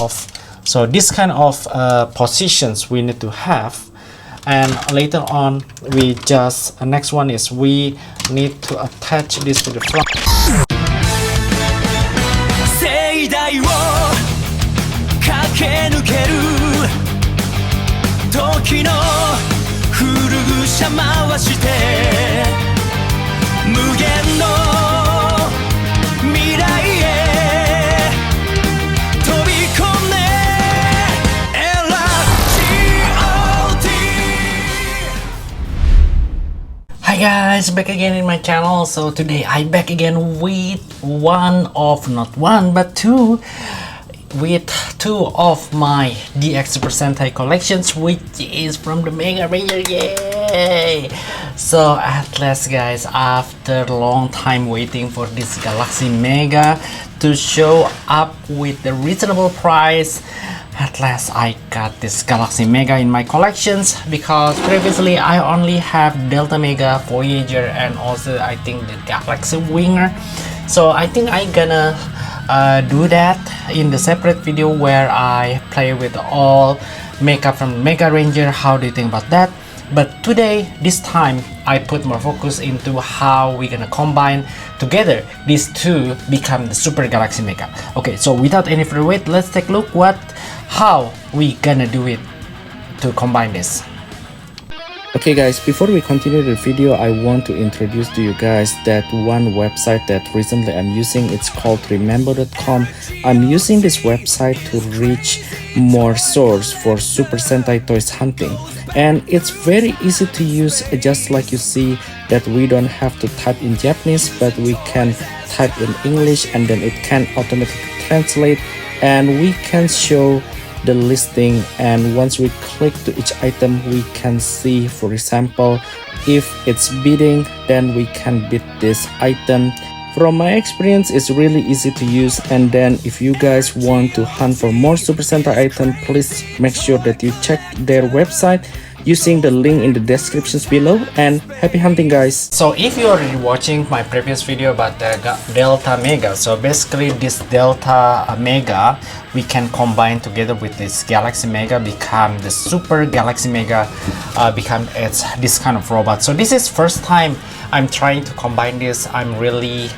off. So this kind of positions we need to have, and later on we just next one is we need to attach this to the front. Hi guys, back again in my channel. So today I back again with two of my DX Super Sentai collections, which is from the Mega Ranger. Yay! So at last guys, after a long time waiting for this Galaxy Mega to show up with a reasonable price, at last I got this Galaxy Mega in my collections, because previously I only have Delta Mega, Voyager, and also I think the Galaxy Winger. So I think I gonna do that in the separate video where I play with all makeup from Mega Ranger. How do you think about that? But today, this time, I put more focus into how we're gonna combine together these two become the Super Galaxy Mega. Okay, so without any further wait, let's take a look how we gonna do it to combine this. Okay guys, before we continue the video, I want to introduce to you guys that one website that recently I'm using. It's called remember.com. I'm using this website to reach more source for Super Sentai toys hunting, and it's very easy to use. Just like you see that we don't have to type in Japanese, but we can type in English and then it can automatically translate, and we can show the listing, and once we click to each item we can see, for example, if it's bidding, then we can bid this item. From my experience, it's really easy to use. And then if you guys want to hunt for more Super Sentai items, please make sure that you check their website using the link in the descriptions below, and happy hunting guys. So if you're already watching my previous video about the Delta Mega, so basically this Delta Mega we can combine together with this Galaxy Mega, become the Super Galaxy Mega, become this kind of robot. So this is first time I'm trying to combine this. I'm really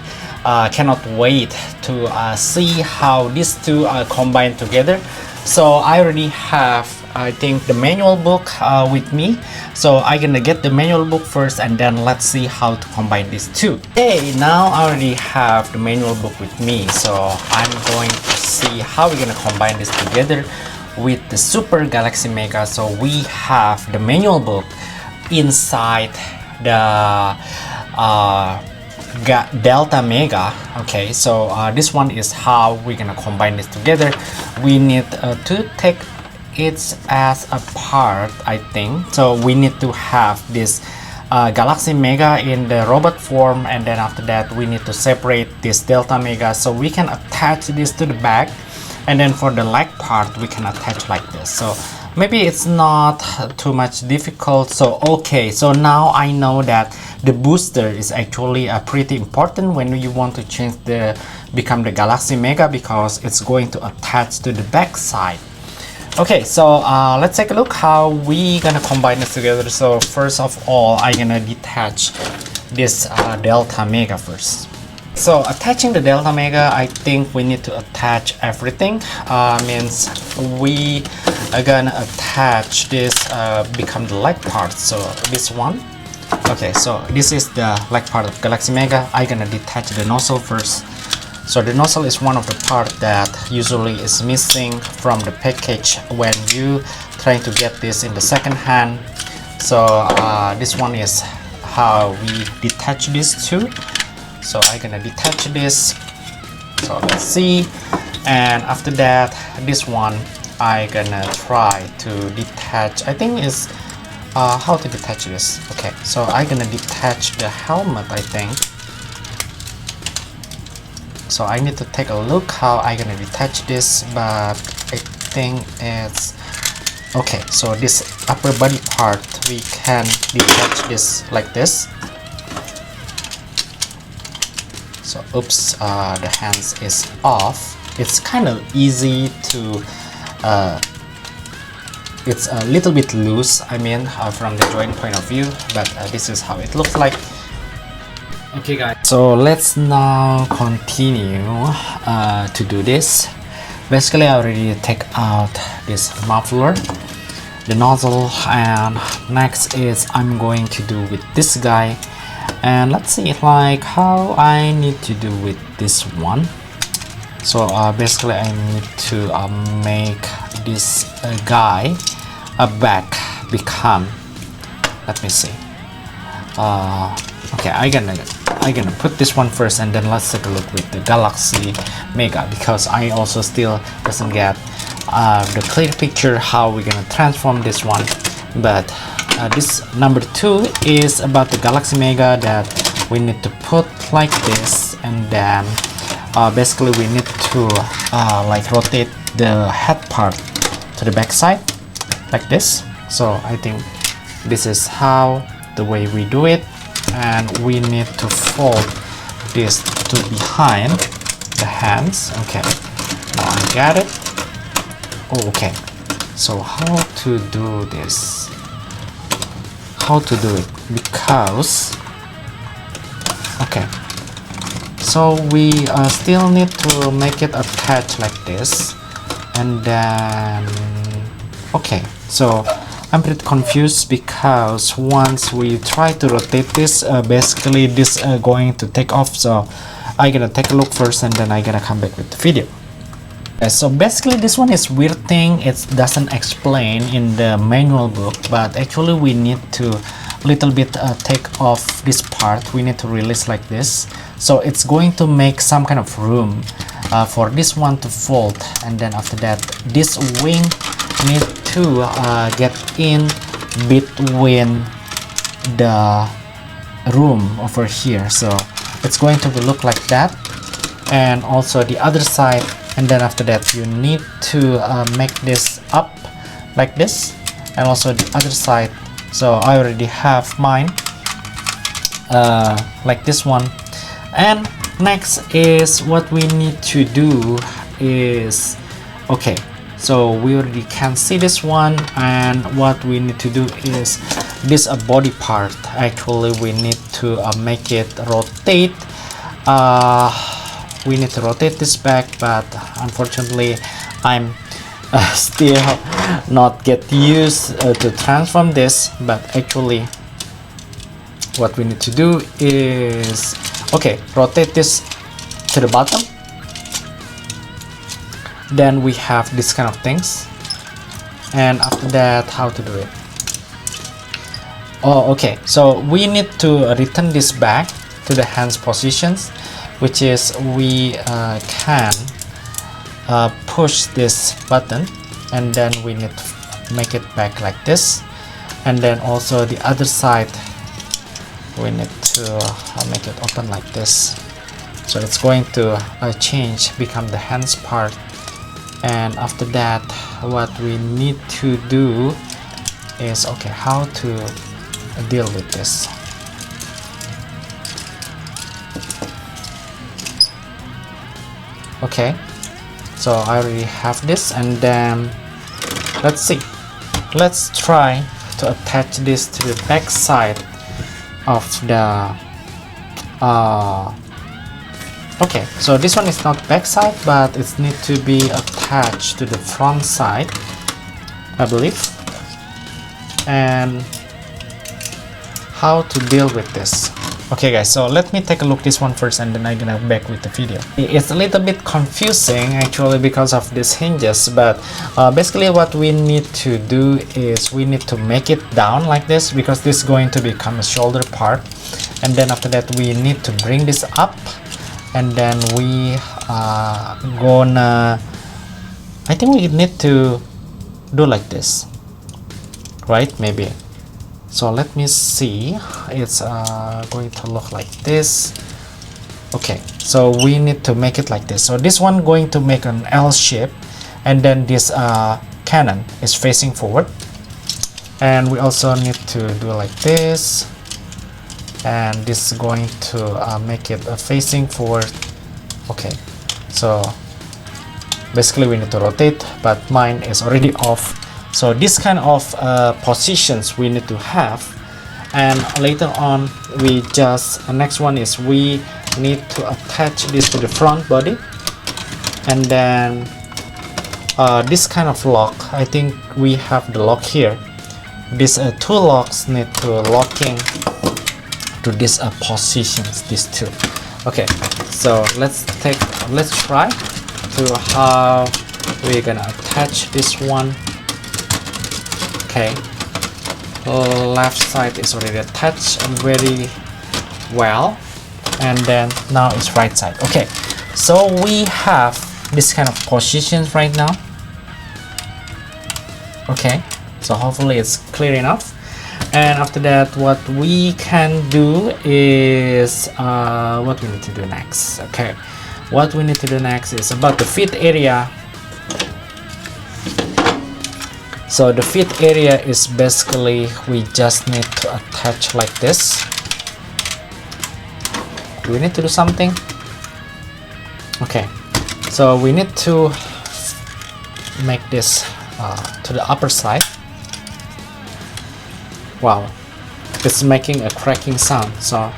cannot wait to see how these two combine together. So I already have, I think, the manual book with me. So I'm gonna get the manual book first, and then let's see how to combine these two. Okay, now I already have the manual book with me. So I'm going to see how we're gonna combine this together with the Super Galaxy Mega. So we have the manual book inside the Delta Mega. Okay, so this one is how we're gonna combine this together. We need to take it as a part, I think. So we need to have this Galaxy Mega in the robot form, and then after that we need to separate this Delta Mega so we can attach this to the back, and then for the leg part we can attach like this. So maybe it's not too much difficult. So okay, so now I know that the booster is actually pretty important when you want to change become the Galaxy Mega, because it's going to attach to the back side. Okay, so let's take a look how we gonna combine this together. So first of all, I'm gonna detach this Delta Mega first. So attaching the Delta Mega, I think we need to attach everything. Means we are gonna attach this become the leg part. So this one. Okay, so this is the leg part of Galaxy Mega. I'm gonna detach the nozzle first. So the nozzle is one of the parts that usually is missing from the package when you trying to get this in the second hand. So this one is how we detach these two. So I'm gonna detach this. So let's see. And after that, this one I'm gonna try to detach. I think is how to detach this. Okay, so I'm gonna detach the helmet, I think. So I need to take a look how I'm gonna detach this, but I think it's okay. So this upper body part we can detach this like this. So oops, the hands is off. it's kind of easy to it's a little bit loose, I mean, from the joint point of view, but this is how it looks like. Okay guys, so let's now continue to do this. Basically I already take out this muffler, the nozzle, and next is I'm going to do with this guy, and let's see like how I need to do with this one. So basically I need to make this guy back become, let me see, okay, I'm gonna put this one first, and then let's take a look with the Galaxy Mega, because I also still doesn't get the clear picture how we're gonna transform this one. But this number 2 is about the Galaxy Mega, that we need to put like this, and then basically we need to like rotate the head part to the back side like this. So I think this is how the way we do it, and we need to fold this to behind the hands. Okay, now I got it. Oh, okay, so how to do this, how to do it, because okay, so we still need to make it attach like this, and then okay, so I'm pretty confused because once we try to rotate this, basically this going to take off. So I'm gonna take a look first, and then I'm gonna come back with the video. So basically this one is weird thing, it doesn't explain in the manual book, but actually we need to little bit take off this part. We need to release like this, so it's going to make some kind of room for this one to fold, and then after that this wing need to get in between the room over here. So it's going to look like that, and also the other side, and then after that you need to make this up like this, and also the other side. So I already have mine like this one. And next is what we need to do is, okay, so we already can see this one, and what we need to do is this body part. Actually we need to make it rotate. We need to rotate this back, but unfortunately I'm still not get used to transform this. But actually what we need to do is, okay, rotate this to the bottom, then we have this kind of things, and after that how to do it. Oh, okay, so we need to return this back to the hands positions, which is we can push this button, and then we need to make it back like this, and then also the other side we need to make it open like this. So it's going to change, become the hands part. And after that what we need to do is, okay, how to deal with this. Okay, so I already have this, and then let's see, let's try to attach this to the back side of the okay, so this one is not back side, but it needs to be attached to the front side, I believe. And how to deal with this. Okay guys, so let me take a look this one first, and then I'm gonna back with the video. It's a little bit confusing actually because of these hinges, but basically what we need to do is we need to make it down like this, because this is going to become a shoulder part. And then after that we need to bring this up, and then we gonna, I think we need to do like this, right? Maybe. So let me see, it's going to look like this. Okay, so we need to make it like this. So this one going to make an L shape, and then this cannon is facing forward, and we also need to do like this, and this is going to make it facing forward. Okay, so basically we need to rotate, but mine is already off. So this kind of positions we need to have, and later on we just next one is we need to attach this to the front body, and then this kind of lock, I think we have the lock here. These two locks need to locking to these positions, these two. Okay, so let's try to how we're gonna attach this one. Okay, left side is already attached very well, and then now it's right side. Okay, so we have this kind of positions right now. Okay, so hopefully it's clear enough. And after that, what we can do is what we need to do next. Okay, what we need to do next is about the feet area. So the feet area is basically we just need to attach like this. Do we need to do something? Okay, so we need to make this to the upper side. Wow, it's making a cracking sound, so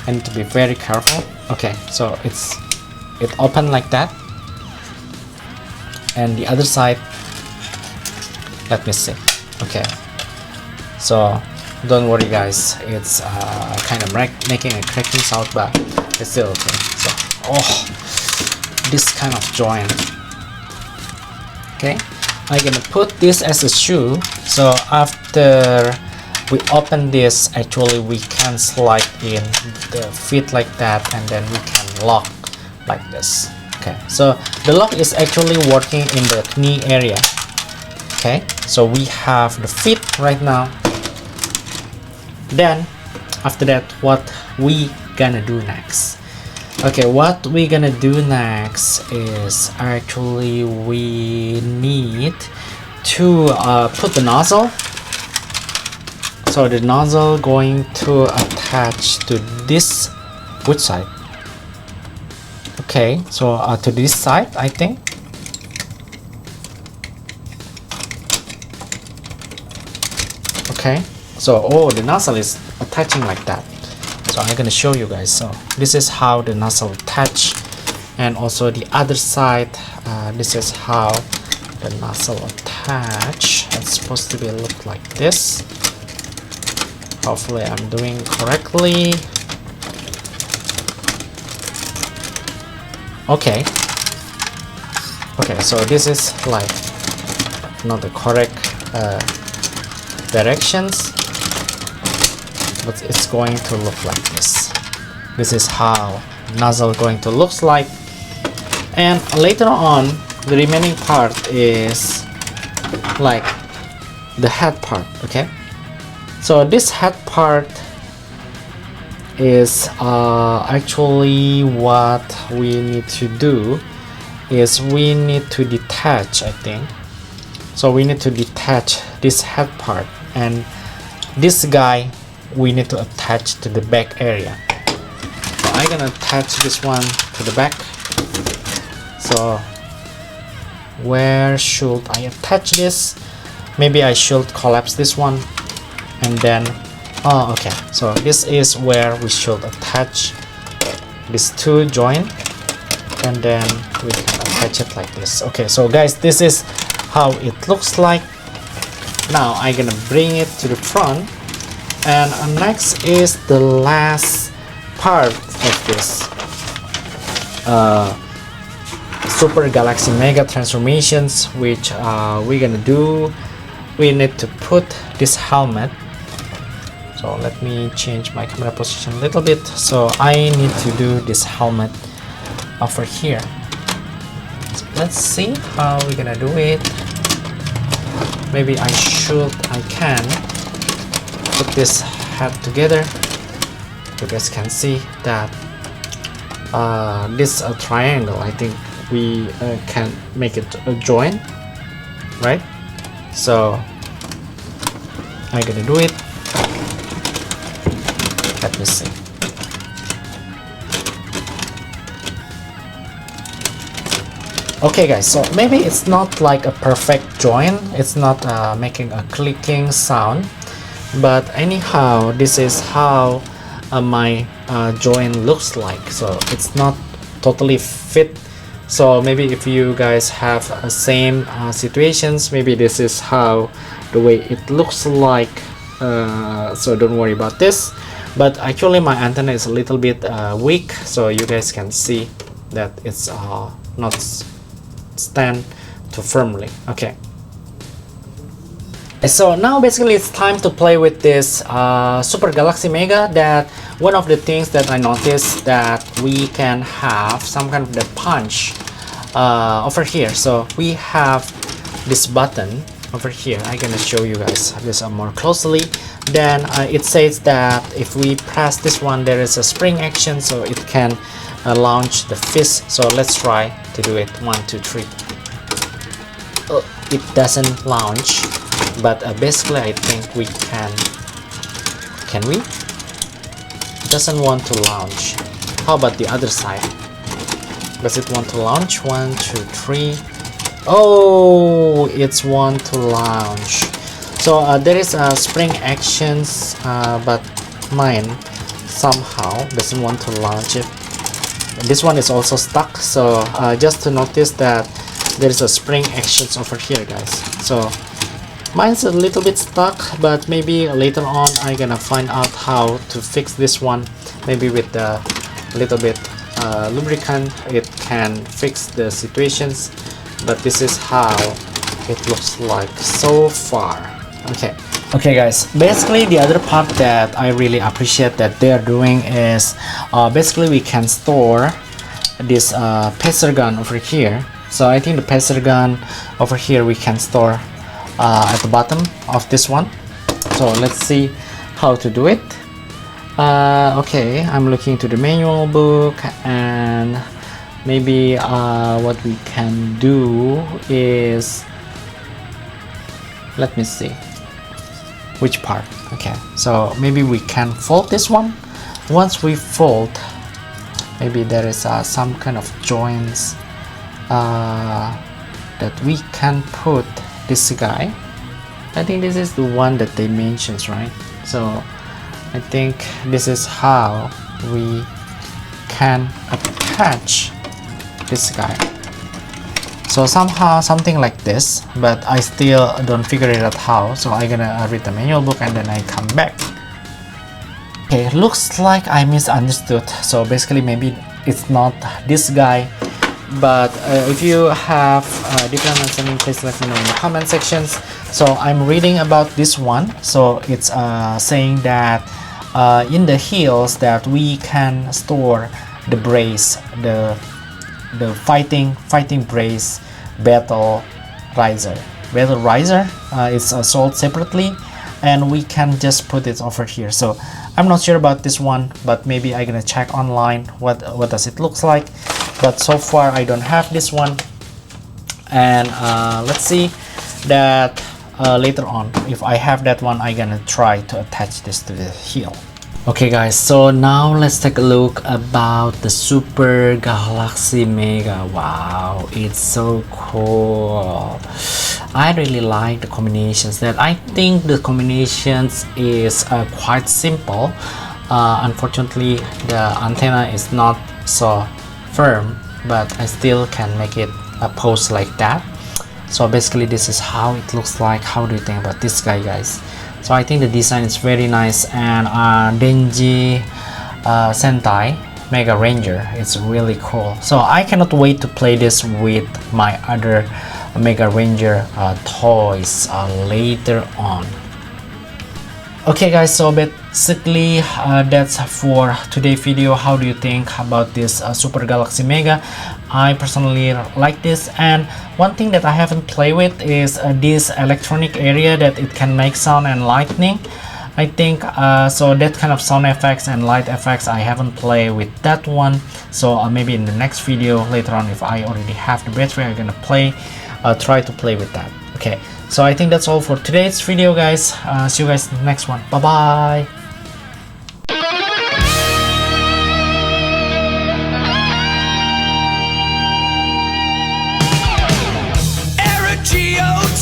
I need to be very careful. Okay, so it open like that, and the other side, let me see. Okay, so don't worry guys, it's kind of making a cracking sound, but it's still okay. So this kind of joint. Okay, I'm gonna put this as a shoe, so after we open this, actually we can slide in the feet like that, and then we can lock like this. Okay, so the lock is actually working in the knee area. Okay, so we have the feet right now. Then after that, what we gonna do next? Okay, what we gonna do next is actually we need to put the nozzle. So the nozzle going to attach to this which side? Okay, so to this side, I think. Okay, so the nozzle is attaching like that. So I'm gonna show you guys. So this is how the nozzle attach, and also the other side, this is how the nozzle attach. It's supposed to be look like this. Hopefully I'm doing correctly. Okay, so this is like not the correct directions, but it's going to look like this. This is how nozzle going to looks like, and later on the remaining part is like the head part. Okay, so this head part is actually what we need to do is we need to detach, I think. So we need to detach this head part, and this guy we need to attach to the back area. So I'm gonna attach this one to the back. So where should I attach this? Maybe I should collapse this one, and then okay, so this is where we should attach these two joint, and then we can attach it like this. Okay, so guys, this is how it looks like. Now I'm gonna bring it to the front, and next is the last part of this Super Galaxy Mega transformations, which we're gonna do. We need to put this helmet. So let me change my camera position a little bit. So I need to do this helmet over here. So let's see how we're gonna do it. Maybe I can put this head together. You guys can see that this triangle, I think we can make it a joint, right? So I'm gonna do it. Let me see. Okay guys, so maybe it's not like a perfect join, it's not making a clicking sound, but anyhow this is how my join looks like. So it's not totally fit. So maybe if you guys have same situations, maybe this is how the way it looks like. So don't worry about this, but actually my antenna is a little bit weak, so you guys can see that it's not stand too firmly. Okay, so now basically it's time to play with this Super Galaxy Mega. That one of the things that I noticed that we can have some kind of the punch over here. So we have this button over here. I'm gonna show you guys this more closely. Then it says that if we press this one, there is a spring action, so it can launch the fist. So let's try to do it. 1 2 3. Oh, it doesn't launch, but basically I think we can we? It doesn't want to launch. How about the other side? Does it want to launch? 1 2 3. Oh, it's want to launch. So there is a spring actions, but mine somehow doesn't want to launch it. This one is also stuck, so just to notice that there is a spring actions over here guys. So mine's a little bit stuck, but maybe later on I'm gonna find out how to fix this one. Maybe with a little bit lubricant it can fix the situations, but this is how it looks like so far. Okay guys, basically the other part that I really appreciate that they are doing is basically we can store this pacer gun over here. So I think the pacer gun over here we can store at the bottom of this one. So let's see how to do it. Okay, I'm looking to the manual book, and maybe what we can do is, let me see which part. Okay, so maybe we can fold this one. Once we fold, maybe there is some kind of joints that we can put this guy. I think this is the one that they mentions, right? So I think this is how we can attach this guy. So somehow something like this, but I still don't figure it out how. So I'm gonna read the manual book and then I come back. Okay, looks like I misunderstood. So basically maybe it's not this guy, but if you have different understanding, please let me know in the comment sections. So I'm reading about this one. So it's saying that in the heels that we can store the brace, the fighting brace battle riser is sold separately, and we can just put it over here. So I'm not sure about this one, but maybe I'm gonna check online what does it looks like. But so far I don't have this one, and let's see that later on if I have that one I'm gonna try to attach this to the heel. Okay guys, so now let's take a look about the Super Galaxy Mega. Wow, it's so cool. I really like the combinations. That I think the combinations is quite simple. Unfortunately the antenna is not so firm, but I still can make it a pose like that. So basically this is how it looks like. How do you think about this guy guys? So I think the design is very nice, and Denji Sentai Megaranger, it's really cool. So I cannot wait to play this with my other Megaranger toys later on. Okay guys, so basically that's for today's video. How do you think about this Super Galaxy Mega? I personally like this, and one thing that I haven't played with is this electronic area that it can make sound and lightning. I think so that kind of sound effects and light effects I haven't played with that one. So maybe in the next video later on, if I already have the battery, I'm gonna try to play with that. Okay, so I think that's all for today's video guys. See you guys in the next one. Bye bye.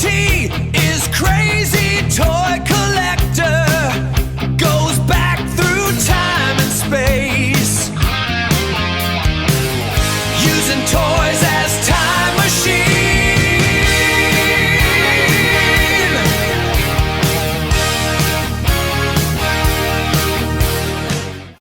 G.O.T. is crazy toy collector, goes back through time and space, using toys